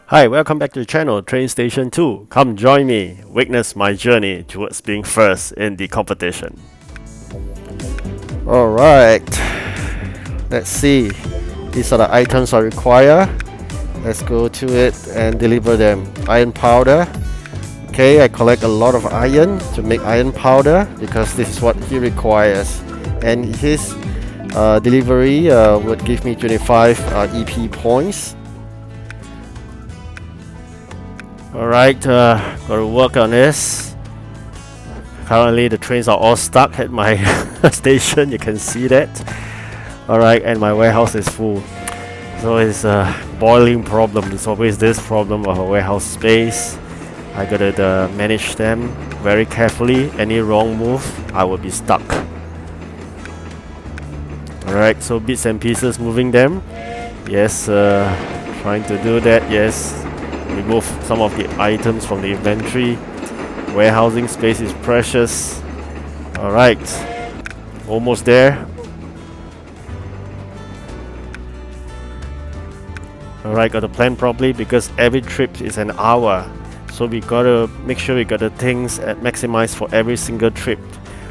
Hi, welcome back to the channel, Train Station 2. Come join me, witness my journey towards being first in the competition. Alright, let's see. These are the items I require. Let's go to it and deliver them. Iron powder. Okay, I collect a lot of iron to make iron powder because this is what he requires. And his delivery would give me 25 EP points. Alright, gotta work on this. Currently the trains are all stuck at my station, you can see that. Alright, and my warehouse is full. So it's a boiling problem. It's always this problem of a warehouse space. I gotta manage them very carefully. Any wrong move, I will be stuck. Alright, so bits and pieces, moving them. Yes, trying to do that, yes. Remove some of the items from the inventory. Warehousing space is precious. Alright, almost there. Alright, gotta plan properly because every trip is an hour. So we gotta make sure we got the things maximized for every single trip.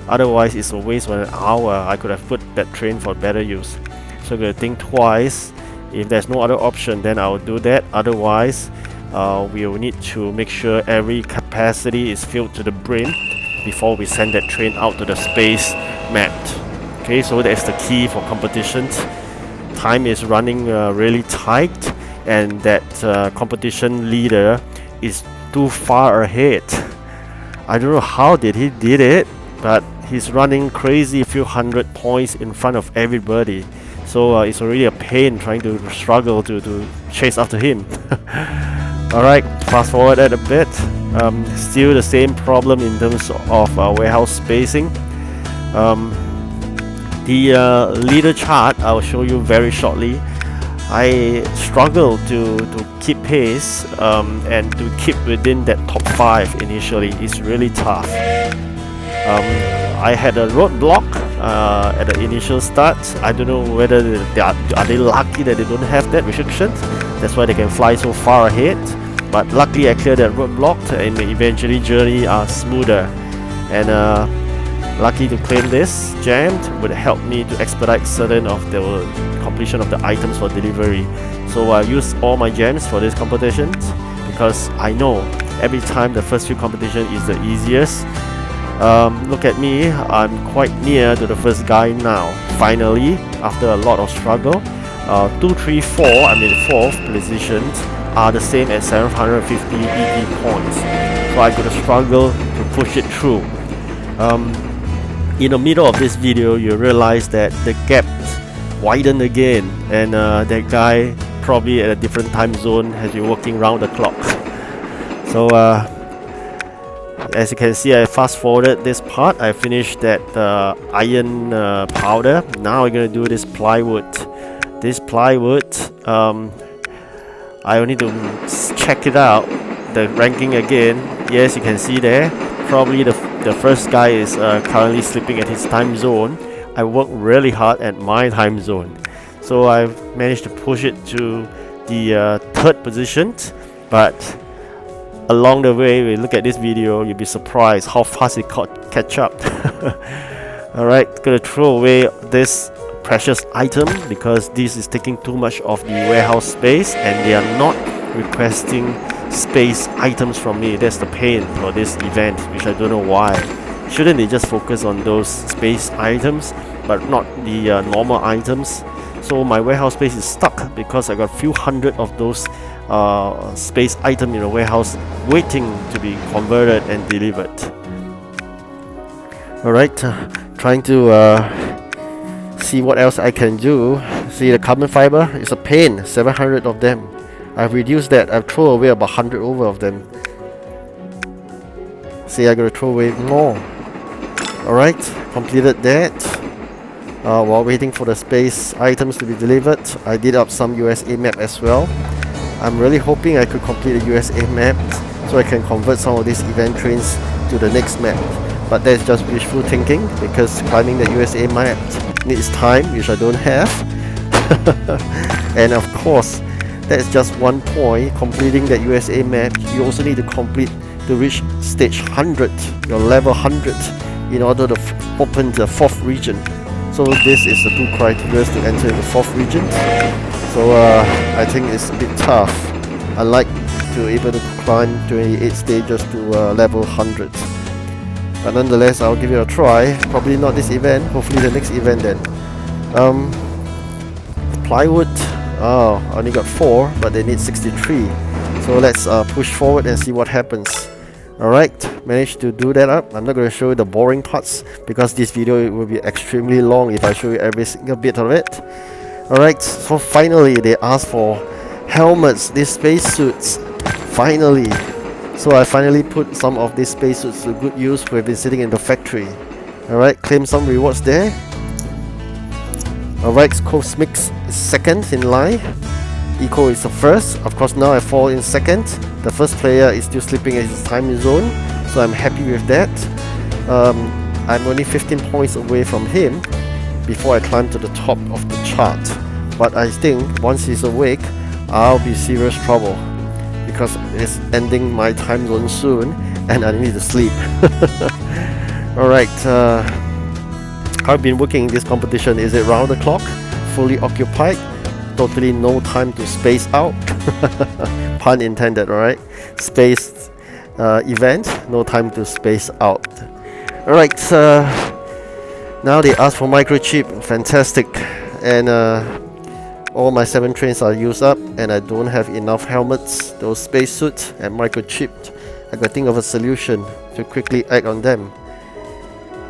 Otherwise it's a waste of an hour. I could have put that train for better use. So I gotta think twice. If there's no other option, then I'll do that. Otherwise, we will need to make sure every capacity is filled to the brim before we send that train out to the space mapped. Okay, so that's the key for competitions. Time is running really tight, and that competition leader is too far ahead. I don't know how did he did it, but he's running crazy, a few hundred points in front of everybody. So it's already a pain trying to struggle to chase after him. Alright, fast forward a bit. Still the same problem in terms of warehouse spacing. The leader chart I will show you very shortly. I struggle to keep pace and to keep within that top 5 initially. It's really tough. I had a roadblock at the initial start. I don't know whether are they lucky that they don't have that restriction. That's why they can fly so far ahead. But luckily I cleared that roadblock and eventually journey are smoother. And lucky to claim this jammed would help me to expedite certain of the completion of the items for delivery. So I use all my gems for this competition because I know every time the first few competition is the easiest. Look at me, I'm quite near to the first guy now. Finally, after a lot of struggle, 2, 3, 4, I'm in 4th positions are the same as 750 EP points. So I gotta struggle to push it through. In the middle of this video, you realize that the gap widened again, and that guy probably at a different time zone has been working round the clock. So as you can see, I fast forwarded this part. I finished that iron powder. Now we're gonna do this plywood. This plywood, I need to check it out, the ranking again. Yes, you can see there. Probably the first guy is currently sleeping at his time zone. I worked really hard at my time zone, so I've managed to push it to the 3rd position. But along the way, when you look at this video, you'll be surprised how fast it catch up. Alright, gonna throw away this precious item because this is taking too much of the warehouse space, and they are not requesting space items from me. That's the pain for this event, which I don't know why. Shouldn't they just focus on those space items but not the normal items? So my warehouse space is stuck because I got a few hundred of those space items in the warehouse waiting to be converted and delivered. Alright, trying to see what else I can do. See, the carbon fiber is a pain, 700 of them. I've reduced that. I've thrown away about 100 over of them. See, I gotta throw away more. Alright, completed that. While waiting for the space items to be delivered, I did up some USA map as well. I'm really hoping I could complete the USA map so I can convert some of these event trains to the next map. But that's just wishful thinking because climbing the USA map needs time, which I don't have. And of course, That's just 1 point. Completing that USA map, you also need to complete to reach stage 100, your level 100, in order to open the 4th region. So this is the 2 criteria to enter the 4th region. So I think it's a bit tough. I like to able to climb 28 stages to level 100. But nonetheless, I'll give it a try. Probably not this event, hopefully the next event then. Plywood, oh, I only got 4, but they need 63. So let's push forward and see what happens. Alright, managed to do that up. I'm not going to show you the boring parts because this video will be extremely long if I show you every single bit of it. Alright, so finally they asked for helmets, these spacesuits. Finally. So I finally put some of these spacesuits to good use who have been sitting in the factory. Alright, claim some rewards there. Alright, Cosmix is second in line. Eco is the first. Of course, now I fall in second. The first player is still sleeping in his time zone, so I'm happy with that. I'm only 15 points away from him before I climb to the top of the chart. But I think once he's awake, I'll be serious trouble because it's ending my time zone soon and I need to sleep. Alright, how I've been working in this competition. Is it round the clock? Fully occupied? Totally no time to space out. Pun intended, alright? Space event, no time to space out. Alright, now they ask for microchip. Fantastic. And all my 7 trains are used up and I don't have enough helmets, those spacesuits and microchipped. I gotta think of a solution to quickly act on them.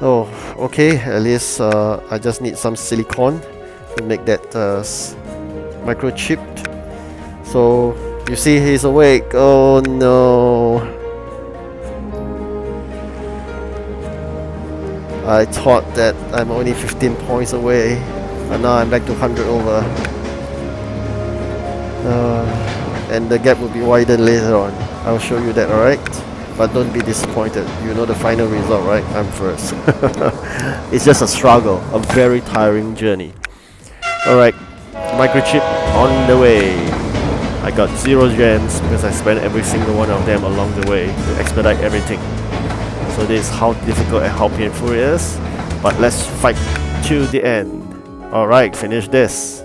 Oh, okay, at least I just need some silicone to make that microchipped. So you see he's awake. Oh no, I thought that I'm only 15 points away, but now I'm back to 100 over. And the gap will be widened later on. I'll show you that, alright? But don't be disappointed. You know the final result, right? I'm first. It's just a struggle, a very tiring journey. Alright, microchip on the way. I got 0 gems because I spent every single one of them along the way to expedite everything. So this is how difficult and how painful it is. But let's fight to the end. Alright, finish this.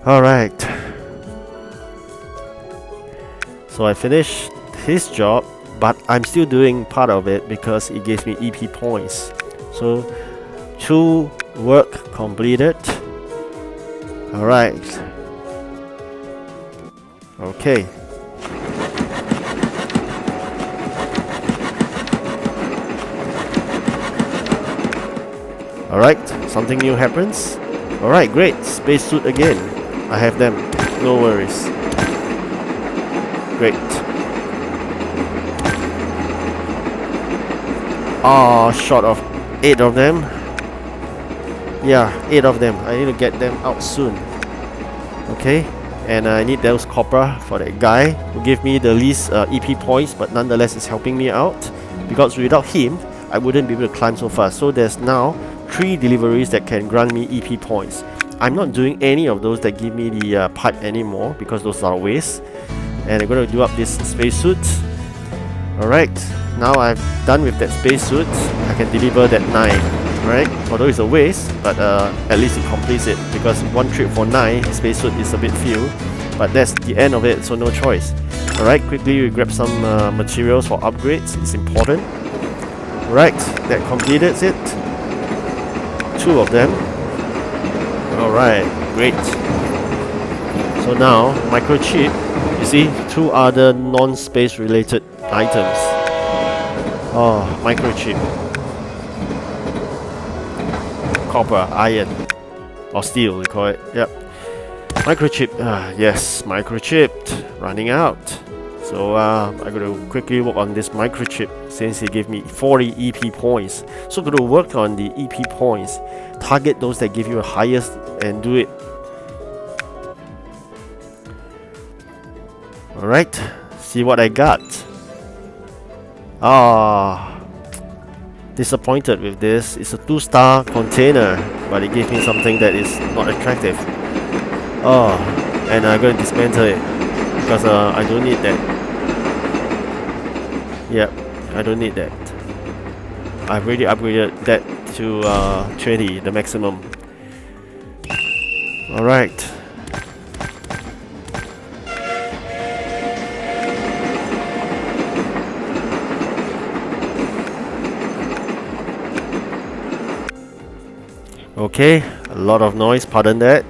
Alright. So I finished his job, but I'm still doing part of it because it gives me EP points. So 2 work completed. Alright. Okay. Alright, something new happens. Alright, great. Spacesuit again. I have them. No worries. Great. Ah, short of 8 of them. Yeah, 8 of them. I need to get them out soon. Okay, and I need those copper for that guy who gave me the least EP points, but nonetheless is helping me out because without him I wouldn't be able to climb so fast. So there's now 3 deliveries that can grant me EP points. I'm not doing any of those that give me the pipe anymore because those are waste. And I'm going to do up this spacesuit. Alright, now I'm done with that spacesuit. I can deliver that 9. Right? Although it's a waste, but at least it completes it because 1 trip for 9 spacesuit is a bit few. But that's the end of it, so no choice. Alright, quickly we grab some materials for upgrades. It's important. Right, that completed it. 2 of them. Alright, great. So now, microchip. You see, 2 other non-space related items. Oh, microchip. Copper, iron, or steel we call it. Yep. Microchip. Yes, microchipped. Running out. So I'm going to quickly work on this microchip since he gave me 40 EP points. So I'm going to work on the EP points. Target those that give you the highest and do it. Alright, see what I got. Disappointed with this. It's a 2-star container, but it gave me something that is not attractive. and I'm going to dismantle it because I don't need that. Yep, I don't need that. I've already upgraded that to 20, the maximum. Alright. Okay, a lot of noise, pardon that.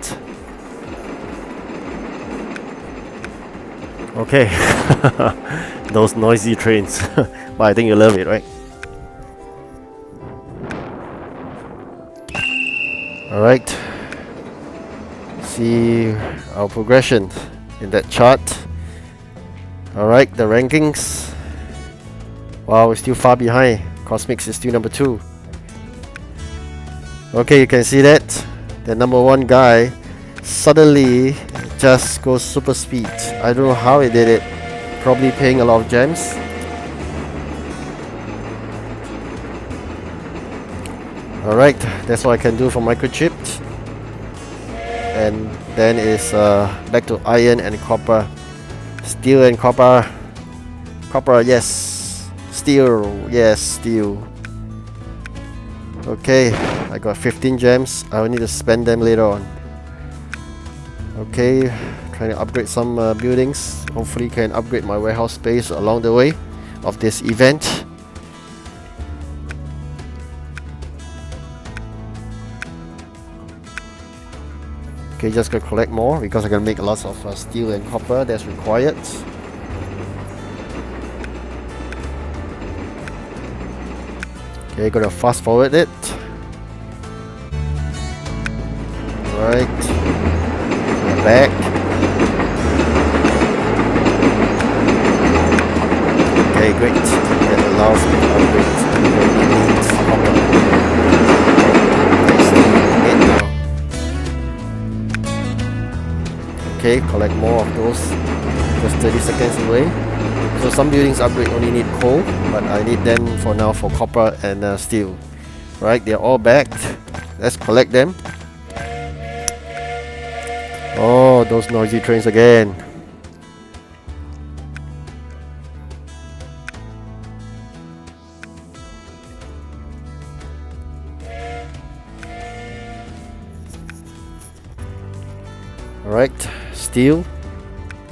Okay, those noisy trains, but I think you love it, right? Alright, see our progression in that chart. Alright, the rankings. Wow, we're still far behind. Cosmics is still number 2. Okay, you can see that the number 1 guy suddenly just goes super speed. I don't know how he did it. Probably paying a lot of gems. Alright, that's what I can do for microchipped. And then it's back to iron and copper. Steel and copper. Copper, yes. Steel, yes, steel. Okay, I got 15 gems. I will need to spend them later on. Okay, trying to upgrade some buildings. Hopefully can upgrade my warehouse space along the way of this event. Okay, just gonna collect more because I'm gonna make lots of steel and copper that's required. Okay, gonna fast forward it. Right, get back. Okay, great. That allows me to upgrade copper. Okay, collect more of those. Just 30 seconds away. So some buildings upgrade only need coal, but I need them for now for copper and steel. Right, they're all backed. Let's collect them. Oh, those noisy trains again. Alright, steel,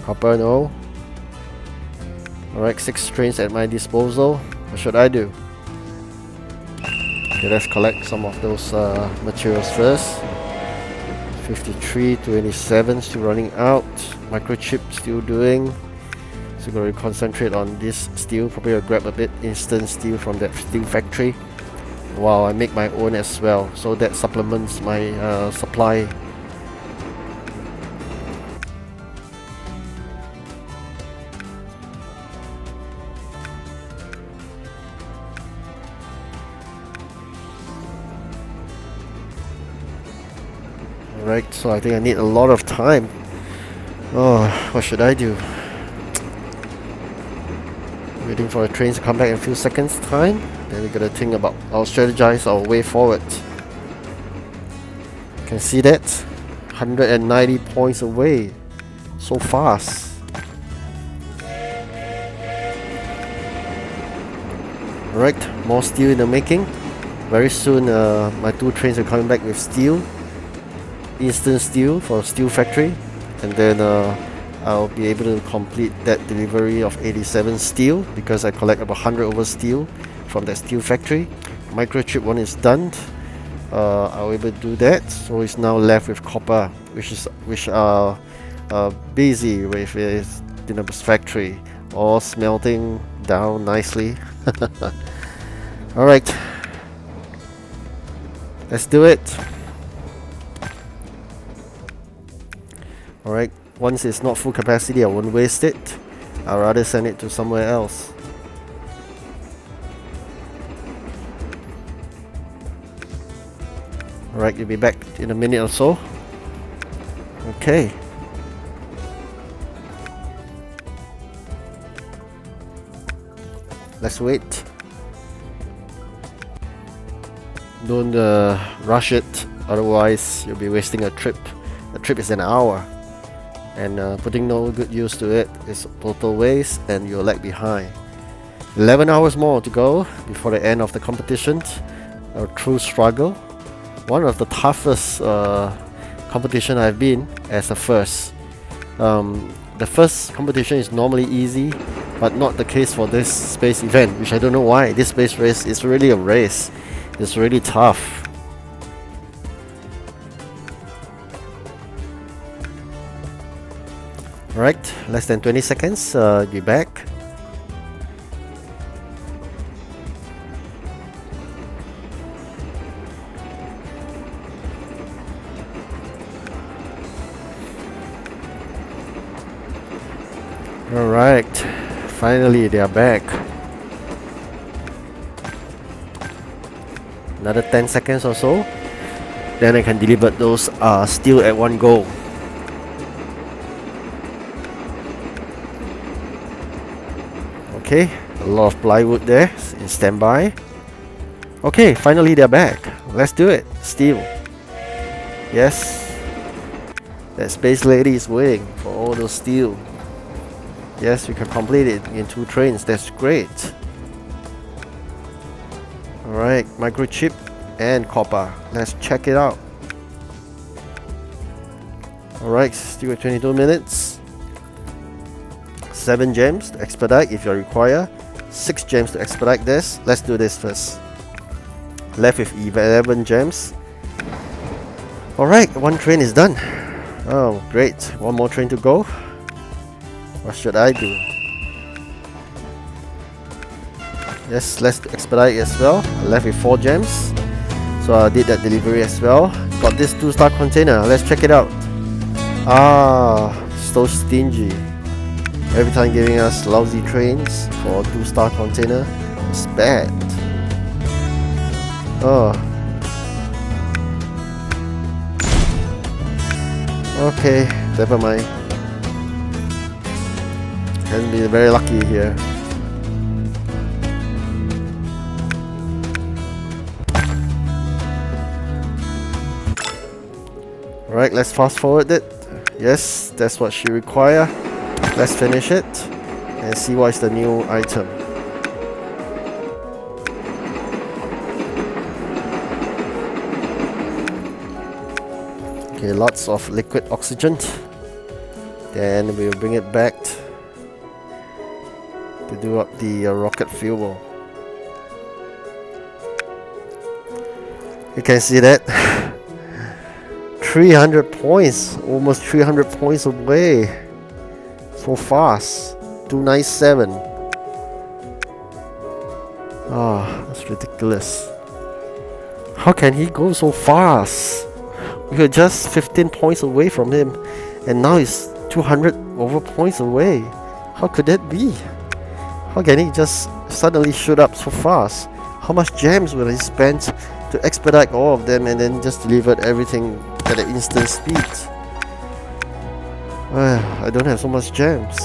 copper, no. Alright, 6 trains at my disposal. What should I do? Okay, let's collect some of those materials first. 53, 27 still running out. Microchip still doing. So we're going to concentrate on this steel. Probably I'll grab a bit instant steel from that steel factory. Wow, I make my own as well. So that supplements my supply. Right, so I think I need a lot of time. Oh, what should I do? Waiting for the trains to come back in a few seconds time. Then we gotta think about, I'll strategize our way forward. Can see that? 190 points away. So fast. Alright, more steel in the making. Very soon my 2 trains are coming back with steel. Instant steel for steel factory, and then I'll be able to complete that delivery of 87 steel because I collect about 100 over steel from that steel factory. Microchip one is done. I'll be able to do that, so it's now left with copper, which are busy with the factory, all smelting down nicely. Alright, let's do it. Alright, once it's not full capacity, I won't waste it. I'd rather send it to somewhere else. Alright, you'll be back in a minute or so. Okay. Let's wait. Don't rush it, otherwise you'll be wasting a trip. The trip is an hour. and putting no good use to it is total waste, and you'll lag behind. 11 hours more to go before the end of the competition. A true struggle. One of the toughest competition I've been as a first. The first competition is normally easy, but not the case for this space event, which I don't know why. This space race is really a race. It's really tough. Alright, less than 20 seconds, be back. Alright, finally they are back. Another 10 seconds or so, then I can deliver those steel at one go. Okay, a lot of plywood there in standby. Okay, finally they're back. Let's do it. Steel. Yes, that space lady is waiting for all those steel. Yes, we can complete it in 2 trains. That's great. Alright, microchip and copper. Let's check it out. Alright, still at 22 minutes. 7 gems to expedite if you require. 6 gems to expedite this. Let's do this first. Left with 11 gems. Alright, 1 train is done. Oh, great. 1 more train to go. What should I do? Yes, let's expedite as well. Left with 4 gems. So I did that delivery as well. Got this 2-star container. Let's check it out. Ah, so stingy. Every time giving us lousy trains for a 2-star container. It's bad. Oh. Okay, never mind. Hasn't been very lucky here. Alright, let's fast forward it. Yes, that's what she require. Let's finish it and see what is the new item. Okay, lots of liquid oxygen. Then we'll bring it back to do up the rocket fuel. You can see that 300 points, almost 300 points away. So fast. 297. Ah, that's ridiculous. How can he go so fast? We were just 15 points away from him, and now he's 200 over points away. How could that be? How can he just suddenly shoot up so fast? How much gems will he spend to expedite all of them and then just deliver everything at an instant speed? I don't have so much gems.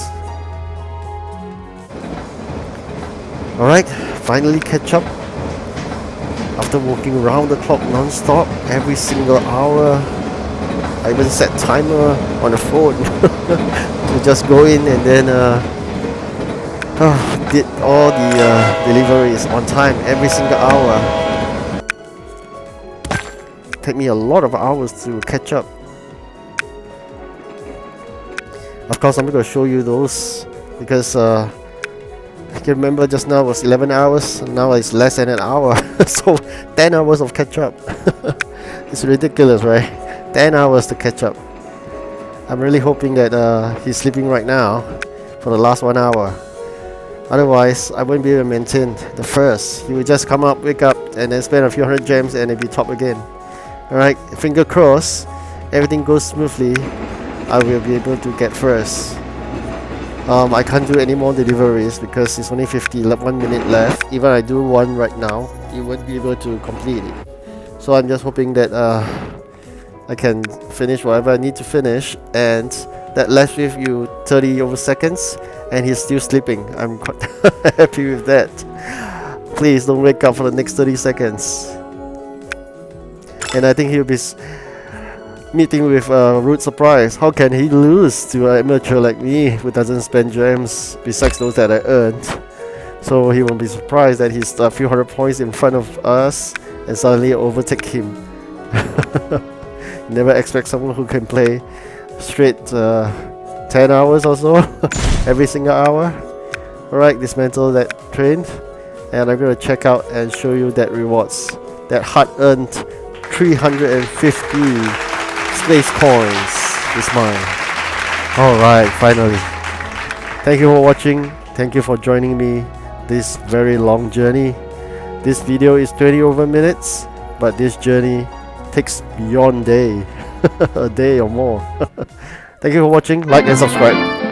Alright, finally catch up. After working round the clock non-stop every single hour, I even set timer on the phone to just go in and then did all the deliveries on time every single hour. Take me a lot of hours to catch up. Of course, I'm going to show you those because I can remember just now it was 11 hours, and now it's less than an hour. So 10 hours of catch up. It's ridiculous, right? 10 hours to catch up. I'm really hoping that he's sleeping right now for the last 1 hour. Otherwise, I won't be able to maintain the first. He will just come up, wake up, and then spend a few hundred gems and it'll be top again. Alright, finger crossed, everything goes smoothly, I will be able to get first. I can't do any more deliveries because it's only 1 minute left. Even I do one right now, you won't be able to complete it. So I'm just hoping that I can finish whatever I need to finish, and that left with you 30 over seconds and he's still sleeping. I'm quite happy with that. Please don't wake up for the next 30 seconds. And I think he'll be meeting with Rude Surprise. How can he lose to an amateur like me who doesn't spend gems besides those that I earned? So he won't be surprised that he's a few hundred points in front of us and suddenly overtake him. Never expect someone who can play straight 10 hours or so every single hour. Alright, dismantle that train, and I'm gonna check out and show you that rewards. That hard-earned 350 space coins is mine. Alright, finally. Thank you for watching. Thank you for joining me this very long journey. This video is 20 over minutes, but this journey takes beyond day. A day or more. Thank you for watching. Like and subscribe.